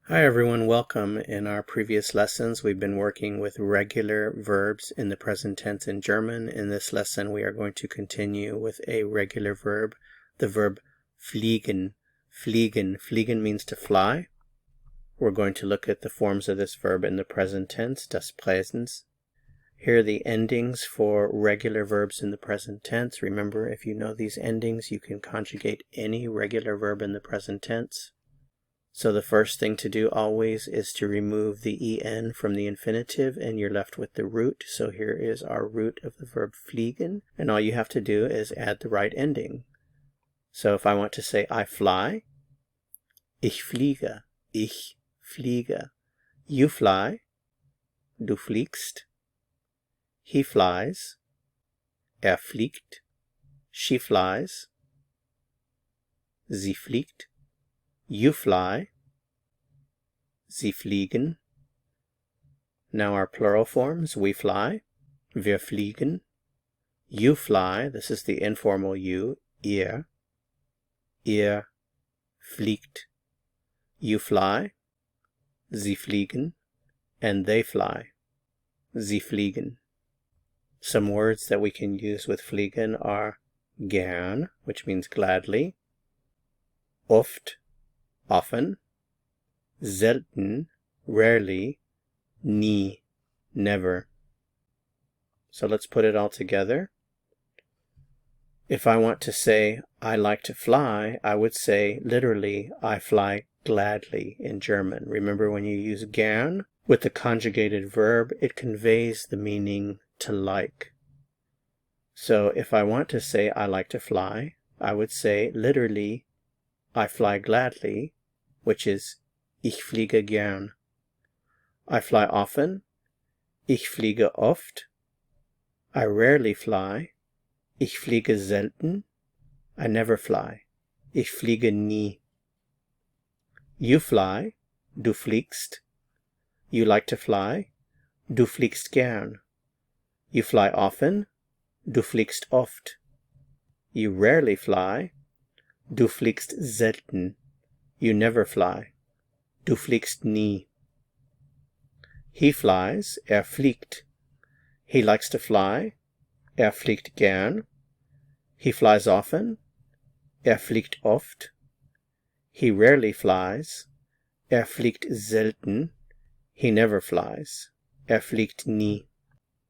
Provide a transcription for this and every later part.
Hi everyone, welcome. In our previous lessons we've been working with regular verbs in the present tense in German. In this lesson we are going to continue with a regular verb, the verb fliegen. Fliegen. Fliegen means to fly. We're going to look at the forms of this verb in the present tense, das Präsens. Here are the endings for regular verbs in the present tense. Remember, if you know these endings, you can conjugate any regular verb in the present tense. So the first thing to do always is to remove the en from the infinitive and you're left with the root. So here is our root of the verb fliegen, and all you have to do is add the right ending. So if I want to say I fly, ich fliege, ich fliege. You fly, du fliegst. He flies, fliegt. She flies, sie fliegt. You fly, Sie fliegen. Now our plural forms, we fly, wir fliegen. You fly, this is the informal you, ihr fliegt. You fly, sie fliegen, and they fly, sie fliegen. Some words that we can use with fliegen are gern, which means gladly, oft, often, selten, rarely, nie, never. So let's put it all together. If I want to say I like to fly, I would say literally I fly gladly in German. Remember, when you use gern with the conjugated verb, it conveys the meaning to like. So if I want to say I like to fly, I would say literally I fly gladly, which is ich fliege gern. I fly often, ich fliege oft. I rarely fly, ich fliege selten. I never fly, ich fliege nie. You fly, du fliegst. You like to fly, du fliegst gern. You fly often, du fliegst oft. You rarely fly, du fliegst selten. You never fly, du fliegst nie. He flies, fliegt. He likes to fly, fliegt gern. He flies often, fliegt oft. He rarely flies, fliegt selten. He never flies, fliegt nie.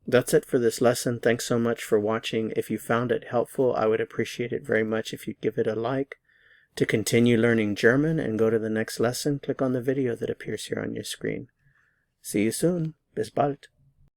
That's it for this lesson. Thanks so much for watching. If you found it helpful, I would appreciate it very much if you'd give it a like. To continue learning German and go to the next lesson, click on the video that appears here on your screen. See you soon. Bis bald.